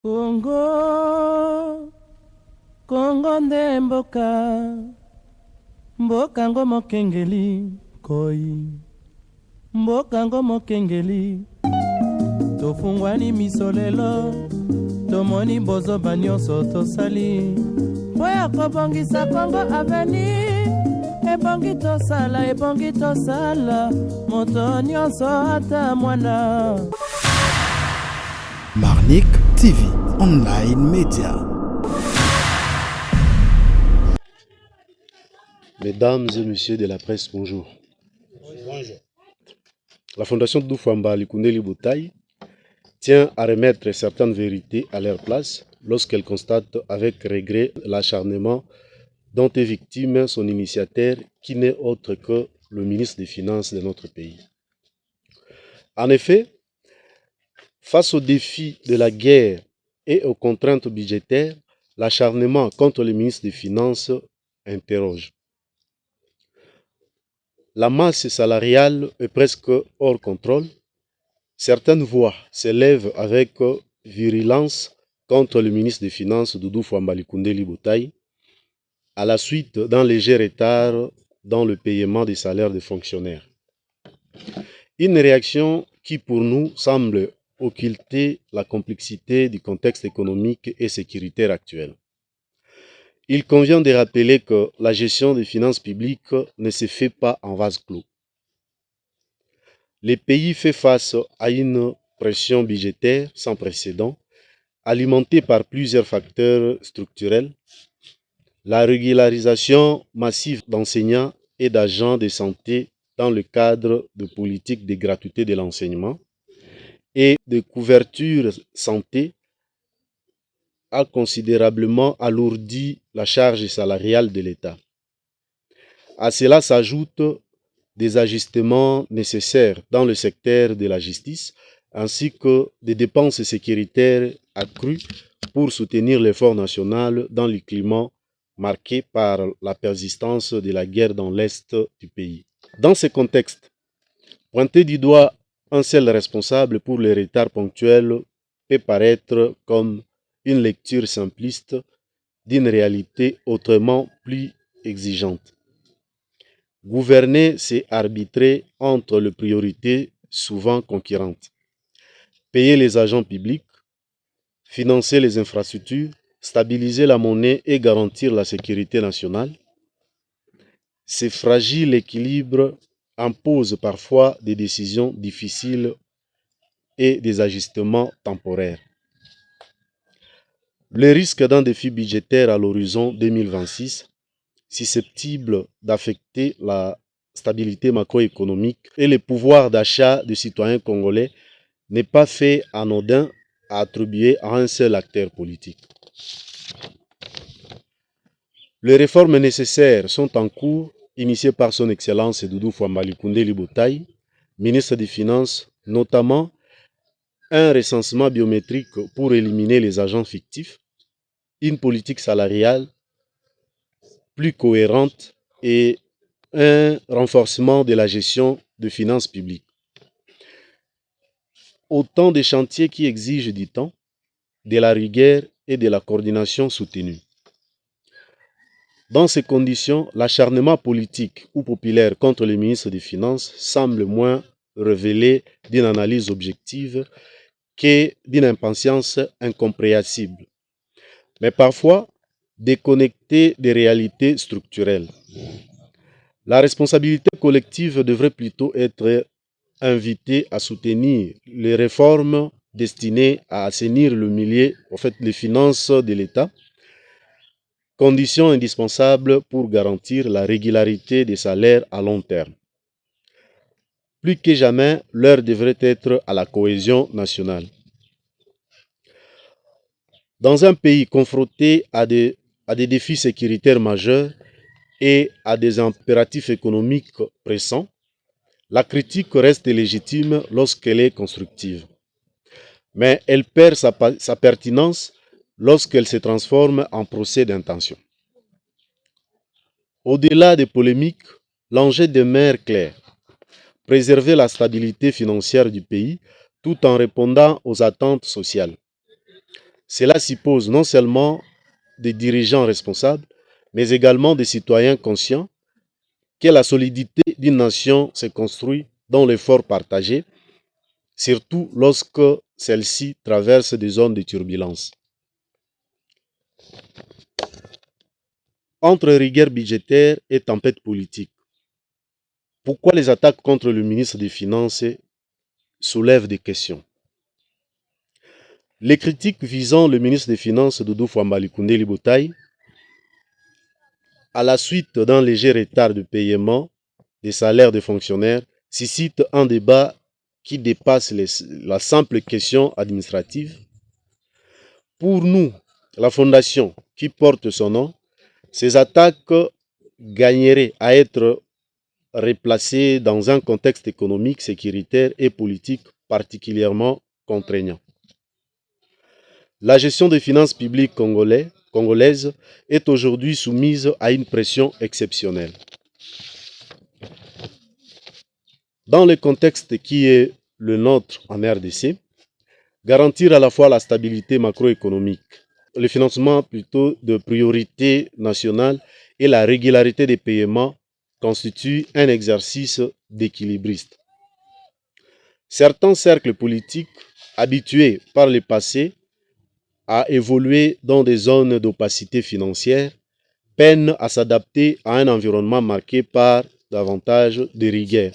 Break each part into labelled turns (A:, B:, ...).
A: Congo, Congo nde mboka, mboka ngo mokengeli koi, mboka ngo mokengeli. Tofungwani miso lelo, tomoni bozoba nyonso tosali, mpo ya kobongisa Congo aveni. Ebongi tosala, moto nyonso ata mwana.
B: Marnik TV, online média.
C: Mesdames et messieurs de la presse, bonjour.
D: Bonjour.
C: La Fondation Doufouamba Likundeli Boutaï tient à remettre certaines vérités à leur place lorsqu'elle constate avec regret l'acharnement dont est victime son initiateur qui n'est autre que le ministre des Finances de notre pays. En effet, face aux défis de la guerre et aux contraintes budgétaires, l'acharnement contre le ministre des Finances interroge. La masse salariale est presque hors contrôle. Certaines voix s'élèvent avec virulence contre le ministre des Finances Doudou Fouamba Likundeli Boutaï à la suite d'un léger retard dans le paiement des salaires des fonctionnaires. Une réaction qui pour nous semble occulter la complexité du contexte économique et sécuritaire actuel. Il convient de rappeler que la gestion des finances publiques ne se fait pas en vase clos. Le pays fait face à une pression budgétaire sans précédent, alimentée par plusieurs facteurs structurels, la régularisation massive d'enseignants et d'agents de santé dans le cadre de politiques de gratuité de l'enseignement et de couverture santé a considérablement alourdi la charge salariale de l'État. À cela s'ajoutent des ajustements nécessaires dans le secteur de la justice ainsi que des dépenses sécuritaires accrues pour soutenir l'effort national dans le climat marqué par la persistance de la guerre dans l'Est du pays. Dans ce contexte, pointer du doigt un seul responsable pour les retards ponctuels peut paraître comme une lecture simpliste d'une réalité autrement plus exigeante. Gouverner, c'est arbitrer entre les priorités souvent concurrentes. Payer les agents publics, financer les infrastructures, stabiliser la monnaie et garantir la sécurité nationale. Ces fragiles équilibres imposent parfois des décisions difficiles et des ajustements temporaires. Le risque d'un défi budgétaire à l'horizon 2026, susceptible d'affecter la stabilité macroéconomique et le pouvoir d'achat des citoyens congolais, n'est pas fait anodin à attribuer à un seul acteur politique. Les réformes nécessaires sont en cours, initiées par son Excellence Doudou Fouamba Likundeli Boutaï, ministre des Finances, notamment un recensement biométrique pour éliminer les agents fictifs, une politique salariale plus cohérente et un renforcement de la gestion des finances publiques. Autant de chantiers qui exigent du temps, de la rigueur et de la coordination soutenue. Dans ces conditions, l'acharnement politique ou populaire contre le ministre des Finances semble moins révéler d'une analyse objective que d'une impatience incompréhensible, mais parfois déconnectée des réalités structurelles. La responsabilité collective devrait plutôt être invitée à soutenir les réformes destinées à assainir les finances de l'État, condition indispensable pour garantir la régularité des salaires à long terme. Plus que jamais, l'heure devrait être à la cohésion nationale. Dans un pays confronté à des défis sécuritaires majeurs et à des impératifs économiques pressants, la critique reste légitime lorsqu'elle est constructive. Mais elle perd sa pertinence lorsqu'elle se transforme en procès d'intention. Au-delà des polémiques, l'enjeu demeure clair. Préserver la stabilité financière du pays tout en répondant aux attentes sociales. Cela suppose non seulement des dirigeants responsables, mais également des citoyens conscients que la solidité d'une nation se construit dans l'effort partagé, surtout lorsque celle-ci traverse des zones de turbulence. Entre rigueur budgétaire et tempête politique, pourquoi les attaques contre le ministre des Finances soulèvent des questions? Les critiques visant le ministre des Finances Doudou Fwambali Koundéli Boutaï, à la suite d'un léger retard de paiement des salaires des fonctionnaires, suscitent un débat qui dépasse la simple question administrative. Pour nous, la fondation qui porte son nom, ces attaques gagneraient à être replacées dans un contexte économique, sécuritaire et politique particulièrement contraignant. La gestion des finances publiques congolaises est aujourd'hui soumise à une pression exceptionnelle. Dans le contexte qui est le nôtre en RDC, garantir à la fois la stabilité macroéconomique, le financement plutôt de priorité nationale et la régularité des paiements constitue un exercice d'équilibriste. Certains cercles politiques, habitués par le passé à évoluer dans des zones d'opacité financière, peinent à s'adapter à un environnement marqué par davantage de rigueur.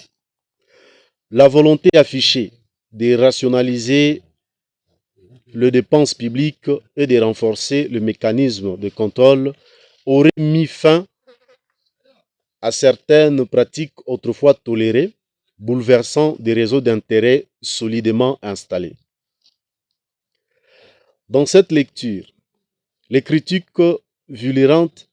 C: La volonté affichée de rationaliser les dépenses publiques et de renforcer le mécanisme de contrôle aurait mis fin à certaines pratiques autrefois tolérées, bouleversant des réseaux d'intérêt solidement installés. Dans cette lecture, les critiques violentes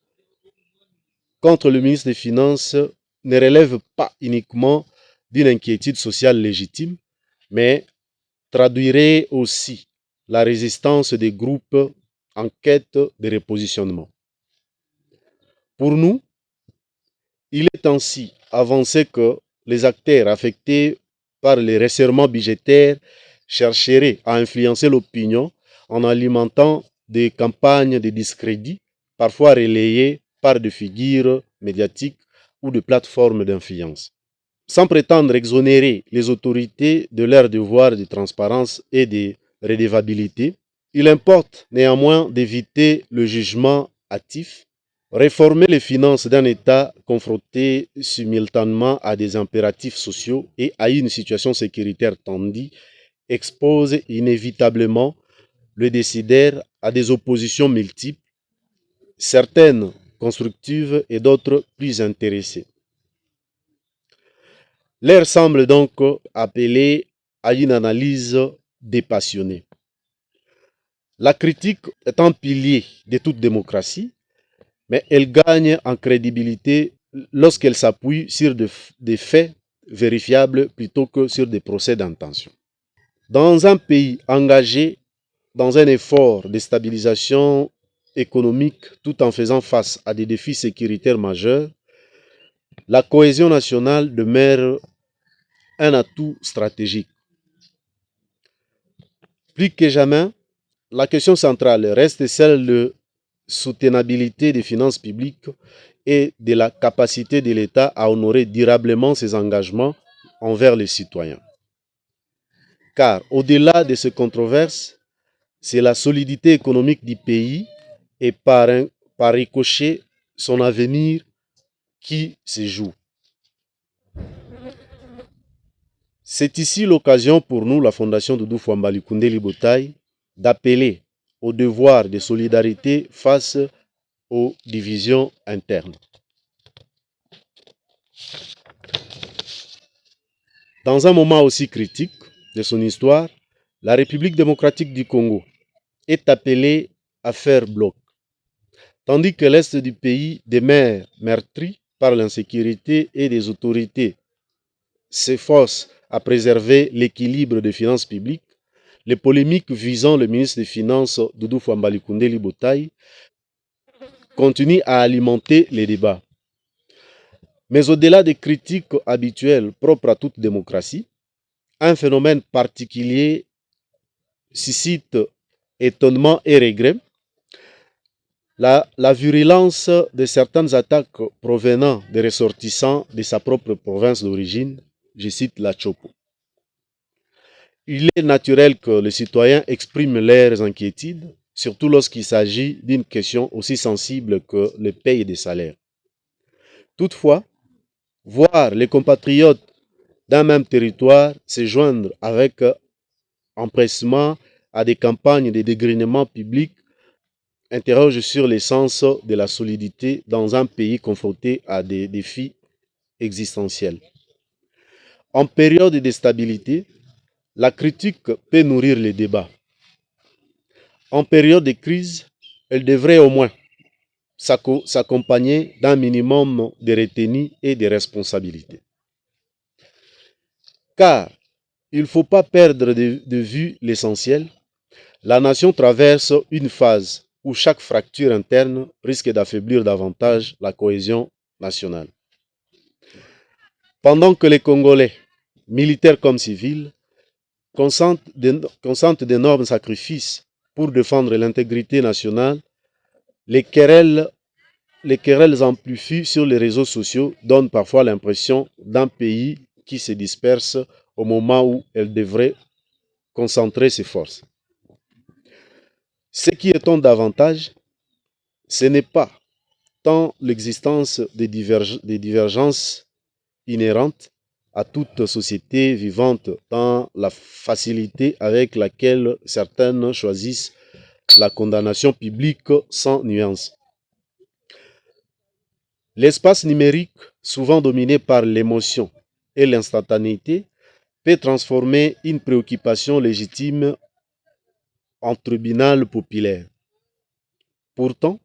C: contre le ministre des Finances ne relèvent pas uniquement d'une inquiétude sociale légitime, mais traduiraient aussi la résistance des groupes en quête de repositionnement. Pour nous, il est ainsi avancé que les acteurs affectés par les resserrements budgétaires chercheraient à influencer l'opinion en alimentant des campagnes de discrédit, parfois relayées par des figures médiatiques ou de plateformes d'influence. Sans prétendre exonérer les autorités de leur devoir de transparence et de redevabilité, il importe néanmoins d'éviter le jugement hâtif. Réformer les finances d'un État confronté simultanément à des impératifs sociaux et à une situation sécuritaire tendue expose inévitablement le décideur à des oppositions multiples, certaines constructives et d'autres plus intéressées. L'heure semble donc appeler à une analyse dépassionnée. La critique est un pilier de toute démocratie, mais elle gagne en crédibilité lorsqu'elle s'appuie sur des faits vérifiables plutôt que sur des procès d'intention. Dans un pays engagé dans un effort de stabilisation économique tout en faisant face à des défis sécuritaires majeurs, la cohésion nationale demeure un atout stratégique. Plus que jamais, la question centrale reste celle de soutenabilité des finances publiques et de la capacité de l'État à honorer durablement ses engagements envers les citoyens. Car au-delà de ces controverses, c'est la solidité économique du pays et par ricochet son avenir qui se joue. C'est ici l'occasion pour nous, la Fondation Doudou Fwambali Koundéli Boutaï, d'appeler au devoir de solidarité face aux divisions internes. Dans un moment aussi critique de son histoire, la République démocratique du Congo est appelée à faire bloc. Tandis que l'Est du pays demeure meurtri par l'insécurité et des autorités s'efforcent à préserver l'équilibre des finances publiques, les polémiques visant le ministre des Finances Doudou Fwambali Koundéli Boutaï continuent à alimenter les débats. Mais au-delà des critiques habituelles propres à toute démocratie, un phénomène particulier suscite étonnement et regret, la virulence de certaines attaques provenant des ressortissants de sa propre province d'origine, je cite la Chopo. Il est naturel que les citoyens expriment leurs inquiétudes, surtout lorsqu'il s'agit d'une question aussi sensible que le paye des salaires. Toutefois, voir les compatriotes d'un même territoire se joindre avec empressement à des campagnes de dégrinement public interroge sur l'essence de la solidité dans un pays confronté à des défis existentiels. En période de stabilité, la critique peut nourrir les débats. En période de crise, elle devrait au moins s'accompagner d'un minimum de retenue et de responsabilité. Car il ne faut pas perdre de vue l'essentiel. La nation traverse une phase où chaque fracture interne risque d'affaiblir davantage la cohésion nationale. Pendant que les Congolais, militaires comme civils, consentent d'énormes sacrifices pour défendre l'intégrité nationale, les querelles amplifiées sur les réseaux sociaux donnent parfois l'impression d'un pays qui se disperse au moment où elle devrait concentrer ses forces. Ce qui étonne davantage, ce n'est pas tant l'existence des divergences inhérentes à toute société vivante dans la facilité avec laquelle certaines choisissent la condamnation publique sans nuance. L'espace numérique, souvent dominé par l'émotion et l'instantanéité, peut transformer une préoccupation légitime en tribunal populaire. Pourtant,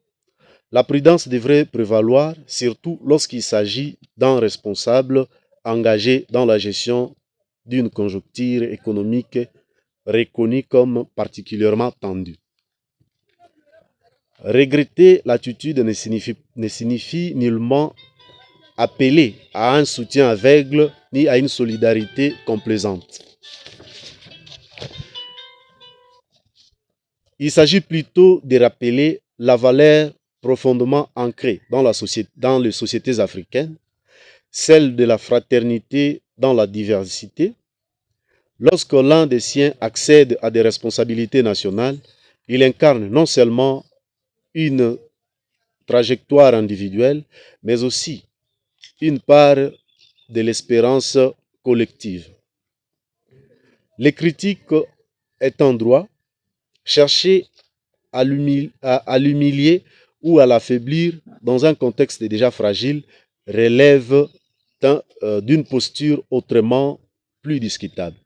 C: la prudence devrait prévaloir, surtout lorsqu'il s'agit d'un responsable engagé dans la gestion d'une conjoncture économique reconnue comme particulièrement tendue. Regretter l'attitude ne signifie nullement appeler à un soutien aveugle ni à une solidarité complaisante. Il s'agit plutôt de rappeler la valeur profondément ancrée dans les sociétés africaines, celle de la fraternité dans la diversité. Lorsque l'un des siens accède à des responsabilités nationales, il incarne non seulement une trajectoire individuelle, mais aussi une part de l'espérance collective. Les critiques étant droit, chercher à l'humilier ou à l'affaiblir dans un contexte déjà fragile relève d'une posture autrement plus discutable.